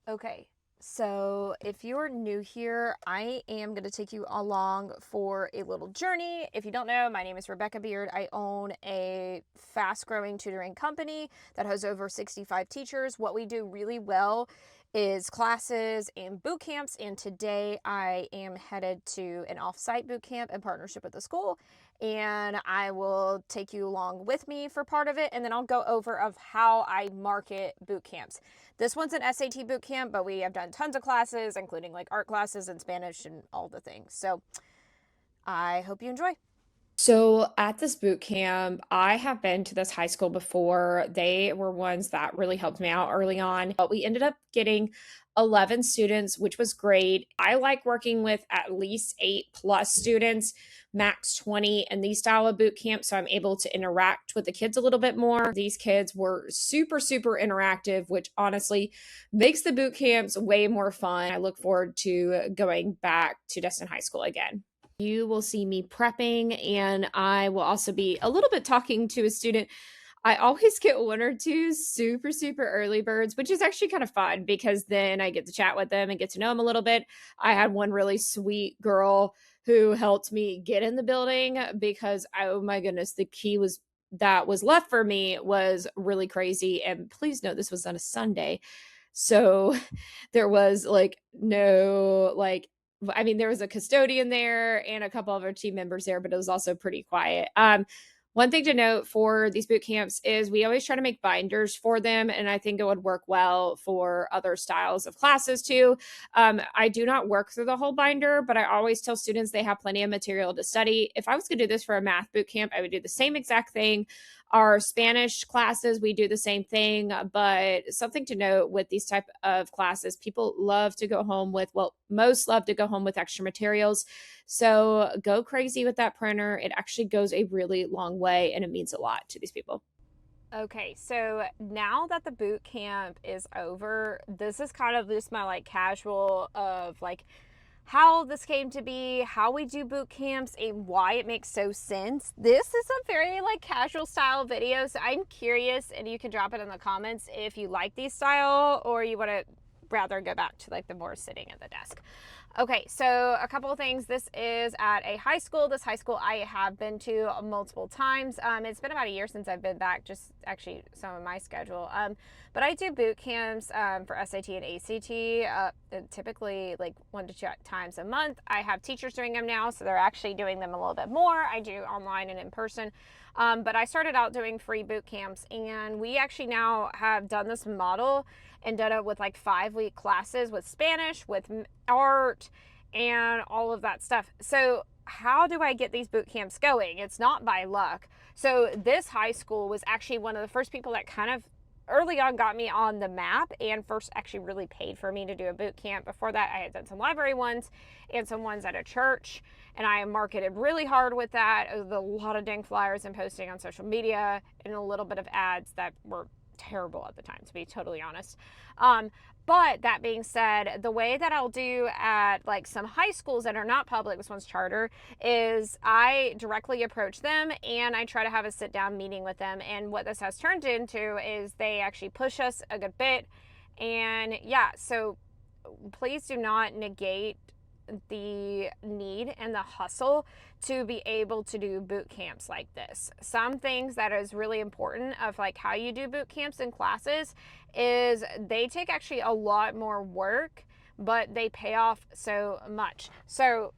Okay, so if you're new here, I am going to take you along for a little journey. If you don't know, my name is Rebecca Beard. I own a fast growing tutoring company that has over 65 teachers. What we do really well is classes and boot camps, and today I am headed to an off-site boot camp in partnership with the school, and I will take you along with me for part of it, and then I'll go over of how I market boot camps. This one's an SAT boot camp, but we have done tons of classes, including like art classes and Spanish and all the things. So I hope you enjoy. So at this boot camp, I have been to this high school before. They were ones that really helped me out early on, but we ended up getting 11 students, which was great. I like working with at least 8+ students, max 20 in these style of boot camps. So I'm able to interact with the kids a little bit more. These kids were super, super interactive, which honestly makes the boot camps way more fun. I look forward to going back to Destin High School again. You will see me prepping, and I will also be a little bit talking to a student. I always get one or two super, super early birds, which is actually kind of fun because then I get to chat with them and get to know them a little bit. I had one really sweet girl who helped me get in the building because, oh my goodness, the key was that was left for me was really crazy. And please note, this was on a Sunday. So there was like no, like, I mean, there was a custodian there and a couple of our team members there, but it was also pretty quiet. One thing to note for these boot camps is we always try to make binders for them, and I think it would work well for other styles of classes too. I do not work through the whole binder, but I always tell students they have plenty of material to study. If I was going to do this for a math boot camp, I would do the same exact thing. Our Spanish classes, we do the same thing, but something to note with these type of classes, people love to go home with, well, most love to go home with extra materials. So go crazy with that printer. It actually goes a really long way and it means a lot to these people. Okay, so now that the boot camp is over, this is kind of just my like casual of like how this came to be, how we do boot camps, and why it makes so sense. This is a very like casual style video, so I'm curious, and you can drop it in the comments if you like these style or you want to rather go back to like the more sitting at the desk. Okay, so a couple of things. This is at a high school. This high school I have been to multiple times. It's been about a year since I've been back, just actually some of my schedule. But I do boot camps for SAT and ACT, typically like 1 to 2 times a month. I have teachers doing them now, so they're actually doing them a little bit more. I do online and in person. But I started out doing free boot camps, and we actually now have done this model and done it with like 5-week classes with Spanish, with art, and all of that stuff. So how do I get these boot camps going? It's not by luck. So this high school was actually one of the first people that kind of early on got me on the map and first actually really paid for me to do a boot camp. Before that, I had done some library ones and some ones at a church, and I marketed really hard with that. It was a lot of dang flyers and posting on social media and a little bit of ads that were terrible at the time, to be totally honest. But that being said, the way that I'll do at like some high schools that are not public, this one's charter, is I directly approach them and I try to have a sit down meeting with them. And what this has turned into is they actually push us a good bit. And yeah, so please do not negate the need and the hustle to be able to do boot camps like this. Some things that is really important of like how you do boot camps and classes is they take actually a lot more work, but they pay off so much. So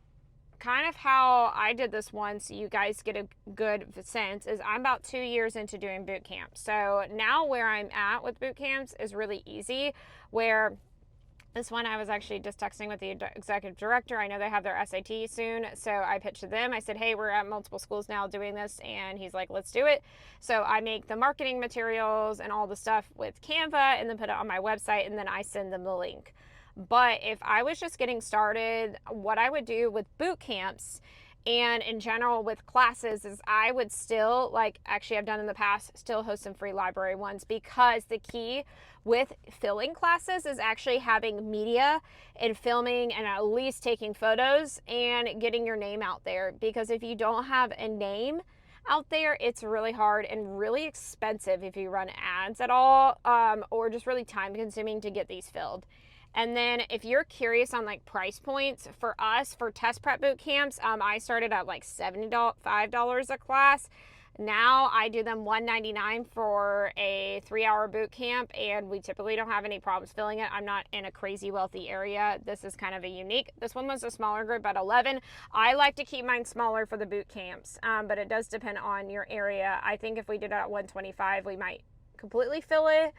kind of how I did this one, so you guys get a good sense, is I'm about 2 years into doing boot camps. So now where I'm at with boot camps is really easy, where this one I was actually just texting with the executive director. I know they have their SAT soon, so I pitched to them. I said, hey, we're at multiple schools now doing this, and he's like, let's do it. So I make the marketing materials and all the stuff with Canva and then put it on my website, and then I send them the link. But if I was just getting started, what I would do with boot camps and in general with classes is I would still, like actually I've done in the past, still host some free library ones, because the key with filling classes is actually having media and filming and at least taking photos and getting your name out there. Because if you don't have a name out there, it's really hard and really expensive if you run ads at all, or just really time consuming to get these filled. And then if you're curious on like price points for us for test prep boot camps, I started at like $75 a class. Now I do them $199 for a 3-hour boot camp, and we typically don't have any problems filling it. I'm not in a crazy wealthy area. This is kind of a unique. This one was a smaller group at 11. I like to keep mine smaller for the boot camps, but it does depend on your area. I think if we did it at 125, we might completely fill it.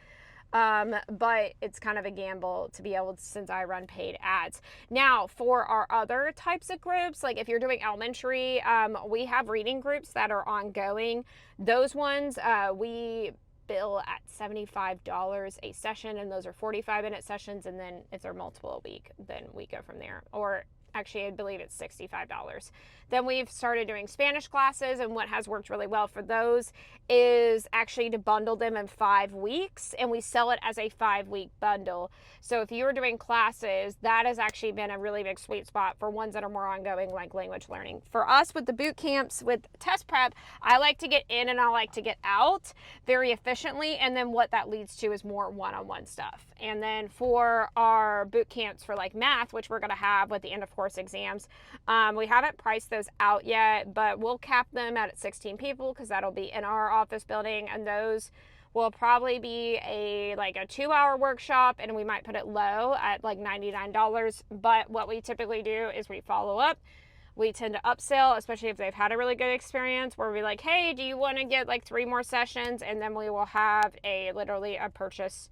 But it's kind of a gamble to be able to, since I run paid ads. Now, for our other types of groups, like if you're doing elementary, we have reading groups that are ongoing. Those ones, we bill at $75 a session, and those are 45-minute sessions. And then if they're multiple a week, then we go from there. Or actually, I believe it's $65. Then we've started doing Spanish classes, and what has worked really well for those is actually to bundle them in 5 weeks, and we sell it as a 5-week bundle. So if you're doing classes, that has actually been a really big sweet spot for ones that are more ongoing, like language learning. For us with the boot camps, with test prep, I like to get in and I like to get out very efficiently, and then what that leads to is more one-on-one stuff. And then for our boot camps for like math, which we're going to have with the end of course exams, we haven't priced those out yet, but we'll cap them at 16 people because that'll be in our office building, and those will probably be a 2-hour workshop, and we might put it low at like $99. But what we typically do is we follow up. We tend to upsell, especially if they've had a really good experience, where we're like, hey, do you want to get like 3 more sessions? And then we will have literally a purchase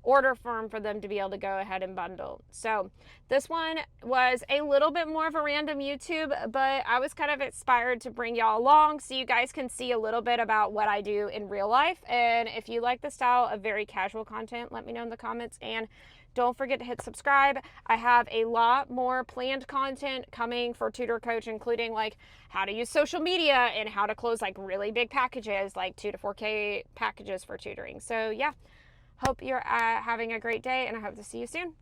order form for them to be able to go ahead and bundle. So this one was a little bit more of a random YouTube, but I was kind of inspired to bring y'all along so you guys can see a little bit about what I do in real life. And if you like the style of very casual content, let me know in the comments, and don't forget to hit subscribe. I have a lot more planned content coming for Tutor Coach, including like how to use social media and how to close like really big packages, like 2 to 4K packages for tutoring. So yeah, hope you're having a great day, and I hope to see you soon.